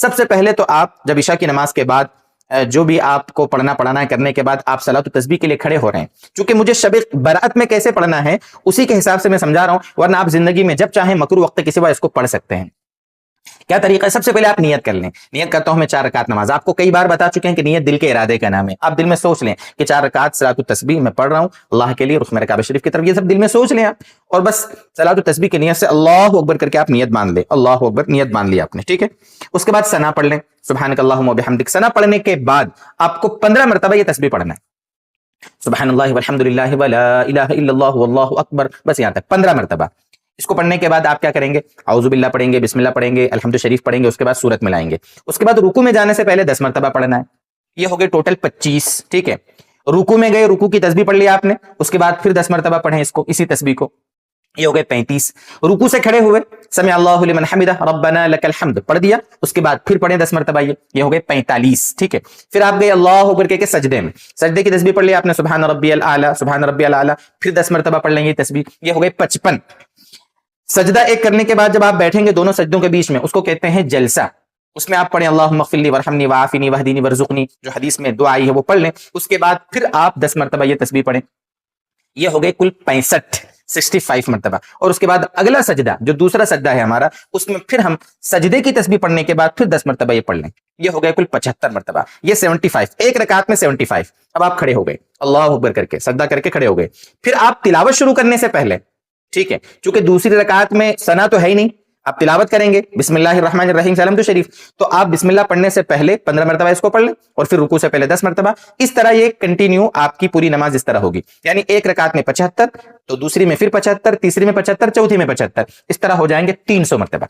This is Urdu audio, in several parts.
سب سے پہلے تو آپ جب عشاء کی نماز کے بعد جو بھی آپ کو پڑھنا ہے کرنے کے بعد آپ صلاۃ التسبیح کے لیے کھڑے ہو رہے ہیں، چونکہ مجھے شب برات میں کیسے پڑھنا ہے اسی کے حساب سے میں سمجھا رہا ہوں، ورنہ آپ زندگی میں جب چاہیں مکروہ وقت کے سوا اس کو پڑھ سکتے ہیں۔ کیا طریقہ ہے؟ سب سے پہلے آپ نیت کر لیں، نیت کرتا ہوں میں 4 رکعت نماز۔ آپ کو کئی بار بتا چکے ہیں کہ نیت دل کے ارادے کا نام ہے۔ آپ دل میں سوچ لیں کہ 4 رکعت صلاۃ التسبیح میں پڑھ رہا ہوں اللہ کے لیے، رخ میرے کعبہ شریف کی طرف، یہ سب دل میں سوچ لیں آپ، اور بس صلاۃ التسبیح کی نیت سے اللہ اکبر کر کے آپ نیت باندھ لیں، اللہ اکبر نیت باندھ لی آپ نے، ٹھیک ہے۔ اس کے بعد ثنا پڑھ لیں، سبحانک اللہم و بحمدک۔ ثنا پڑھنے کے بعد آپ کو 15 مرتبہ یہ تسبیح پڑھنا ہے، سبحان اللہ والحمد للہ ولا الہ الا اللہ واللہ اکبر، بس یہاں تک 15 مرتبہ۔ اس کو پڑھنے کے بعد آپ کیا کریں گے؟ اعوذ باللہ پڑھیں گے، بسم اللہ پڑھیں گے، الحمد شریف پڑھیں گے، اس کے بعد سورت ملائیں گے۔ اس کے بعد رکوع میں جانے سے پہلے 10 مرتبہ پڑھنا ہے، یہ ہو گئے ٹوٹل 25، ٹھیک ہے۔ رکوع میں گئے، رکوع کی تسبیح پڑھ لی آپ نے، اس کے بعد پھر 10 مرتبہ پڑھیں اس کو، اسی تسبیح کو، یہ ہو گئے 35۔ رکوع سے کھڑے ہوئے، سمع اللہ لمن حمدہ ربنا لک الحمد پڑھ دیا، اس کے بعد پھر پڑھیں 10 مرتبہ، یہ ہو گئے 45، ٹھیک ہے۔ پھر آپ گئے اللہ اکبر کے سجدے میں، سجدے کی تسبیح پڑھ لی آپ نے، سبحان ربی الاعلی، سبحان ربی الاعلی، پھر 10 مرتبہ پڑھ لیں گے تسبیح، یہ ہو گئے 55۔ سجدہ ایک کرنے کے بعد جب آپ بیٹھیں گے دونوں سجدوں کے بیچ میں، اس کو کہتے ہیں جلسہ، اس میں آپ پڑھیں اللہم اغفر لی وارحمنی وعافنی واہدنی وارزقنی، جو حدیث میں دعا آئی ہے وہ پڑھ لیں۔ اس کے بعد پھر آپ 10 مرتبہ یہ تسبیح پڑھیں، یہ ہو گئے کل 65 مرتبہ۔ اور اس کے بعد اگلا سجدہ جو دوسرا سجدہ ہے ہمارا، اس میں پھر ہم سجدے کی تسبیح پڑھنے کے بعد پھر 10 مرتبہ یہ پڑھ لیں، یہ ہو گئے کل 75 مرتبہ، یہ 75، ایک رکعت میں 75۔ اب آپ کھڑے ہو گئے اللہ اکبر کر کے، سجدہ کر کے کھڑے ہو گئے، پھر آپ تلاوت شروع کرنے سے پہلے، ٹھیک ہے، چونکہ دوسری رکعت میں ثنا تو ہے ہی نہیں، آپ تلاوت کریں گے بسم اللہ الرحمن الرحیم سے الحمد شریف، تو آپ بسم اللہ پڑھنے سے پہلے 15 مرتبہ اس کو پڑھ لیں، اور پھر رکوع سے پہلے 10 مرتبہ، اس طرح یہ کنٹینیو آپ کی پوری نماز اس طرح ہوگی، یعنی ایک رکعت میں 75، تو دوسری میں پھر 75، تیسری میں 75، چوتھی میں 75، اس طرح ہو جائیں گے 300 مرتبہ۔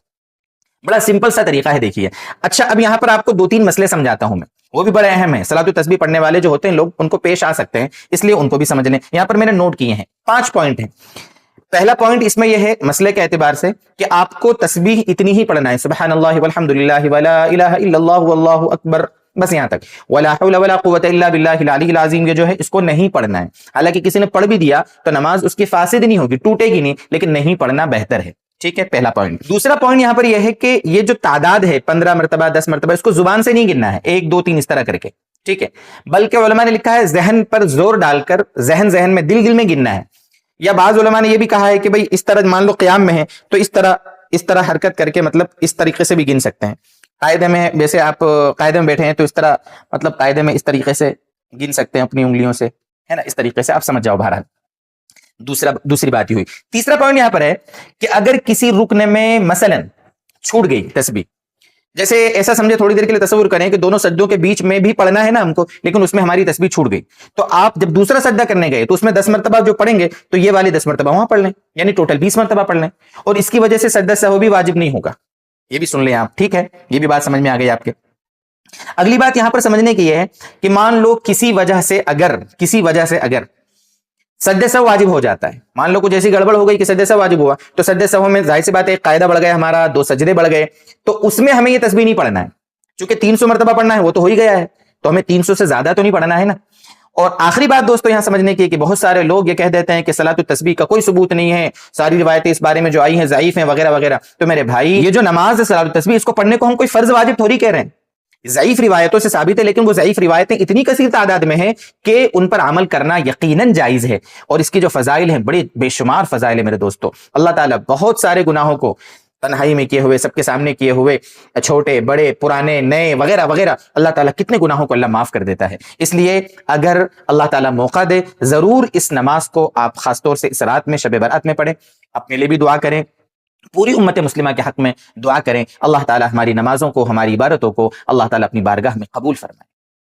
بڑا سمپل سا طریقہ ہے، دیکھیے۔ اچھا، اب یہاں پر آپ کو 2-3 مسئلے سمجھاتا ہوں میں، وہ بھی بڑے اہم ہیں، صلاۃ التسبیح پڑھنے والے جو ہوتے ہیں لوگ ان کو پیش آ سکتے ہیں، اس لیے ان کو بھی سمجھ لیں۔ یہاں پر میں نے نوٹ کیے ہیں 5 پوائنٹ ہیں۔ پہلا پوائنٹ اس میں یہ ہے مسئلے کے اعتبار سے کہ آپ کو تسبیح اتنی ہی پڑھنا ہے، سبحان اللہ والحمد للہ ولا الہ الا اللہ واللہ اکبر، بس یہاں تک، ولا حول ولا قوت الا باللہ العلی العظیم، یہ جو ہے اس کو نہیں پڑھنا ہے۔ حالانکہ کسی نے پڑھ بھی دیا تو نماز اس کی فاسد نہیں ہوگی، ٹوٹے گی نہیں، لیکن نہیں پڑھنا بہتر ہے، ٹھیک ہے، پہلا پوائنٹ۔ دوسرا پوائنٹ یہاں پر یہ ہے کہ یہ جو تعداد ہے 15 مرتبہ 10 مرتبہ، اس کو زبان سے نہیں گننا ہے 1 2 3 اس طرح کر کے، ٹھیک ہے، بلکہ علماء نے لکھا ہے ذہن پر زور ڈال کر، ذہن میں دل میں گننا ہے، یا بعض علماء نے یہ بھی کہا ہے کہ بھئی اس طرح مان لو قیام میں ہے تو اس طرح حرکت کر کے، مطلب اس طریقے سے بھی گن سکتے ہیں، قاعدے میں ویسے آپ قاعدے میں بیٹھے ہیں تو اس طرح، مطلب قاعدے میں اس طریقے سے گن سکتے ہیں اپنی انگلیوں سے، ہے نا، اس طریقے سے آپ سمجھ جاؤ بہرحال۔ دوسری بات یہ ہوئی۔ تیسرا پوائنٹ یہاں پر ہے کہ اگر کسی رکن میں مثلا چھوٹ گئی تسبیح، جیسے ایسا سمجھے، تھوڑی دیر کے لیے تصور کریں کہ دونوں سجدوں کے بیچ میں بھی پڑھنا ہے نا ہم کو، لیکن اس میں ہماری تسبیح چھوٹ گئی، تو آپ جب دوسرا سجدہ کرنے گئے تو اس میں 10 مرتبہ جو پڑھیں گے تو یہ والی 10 مرتبہ وہاں پڑھ لیں، یعنی ٹوٹل 20 مرتبہ پڑھ لیں، اور اس کی وجہ سے سجدہ سہو بھی واجب نہیں ہوگا، یہ بھی سن لیں آپ، ٹھیک ہے، یہ بھی بات سمجھ میں آ گئی آپ کے۔ اگلی بات یہاں پر سمجھنے کی یہ ہے کہ مان لو کسی وجہ سے اگر سجدہ سہو واجب ہو جاتا ہے، مان لو کچھ ایسی گڑبڑ ہو گئی کہ سجدہ سہو واجب ہوا، تو سجدہ سہو میں ظاہر سی بات ہے ایک قاعدہ بڑھ گیا ہمارا، 2 سجدے بڑھ گئے، تو اس میں ہمیں یہ تسبیح نہیں پڑھنا ہے، چونکہ 300 مرتبہ پڑھنا ہے وہ تو ہو ہی گیا ہے، تو ہمیں 300 سے زیادہ تو نہیں پڑھنا ہے نا۔ اور آخری بات دوستو یہاں سمجھنے کی ہے کہ بہت سارے لوگ یہ کہہ دیتے ہیں کہ صلاۃ التسبیح کا کوئی ثبوت نہیں ہے، ساری روایتیں اس بارے میں جو آئی ہیں ضعیف ہیں وغیرہ وغیرہ، تو میرے بھائی یہ جو نماز ہے صلاۃ التسبیح، اس کو پڑھنے کو ہم کوئی فرض واجب تھوڑی کہہ رہے ہیں، ضعیف روایتوں سے ثابت ہے، لیکن وہ ضعیف روایتیں اتنی کثیر تعداد میں ہیں کہ ان پر عمل کرنا یقیناً جائز ہے، اور اس کی جو فضائل ہیں بڑے بے شمار فضائل ہیں میرے دوستو۔ اللہ تعالیٰ بہت سارے گناہوں کو تنہائی میں کیے ہوئے، سب کے سامنے کیے ہوئے، چھوٹے بڑے پرانے نئے وغیرہ وغیرہ، اللہ تعالیٰ کتنے گناہوں کو اللہ معاف کر دیتا ہے۔ اس لیے اگر اللہ تعالیٰ موقع دے ضرور اس نماز کو آپ خاص طور سے اس رات میں، شب برات میں پڑھیں، اپنے لیے بھی دعا کریں، پوری امت مسلمہ کے حق میں دعا کریں، اللہ تعالیٰ ہماری نمازوں کو، ہماری عبادتوں کو اللہ تعالیٰ اپنی بارگاہ میں قبول فرمائے۔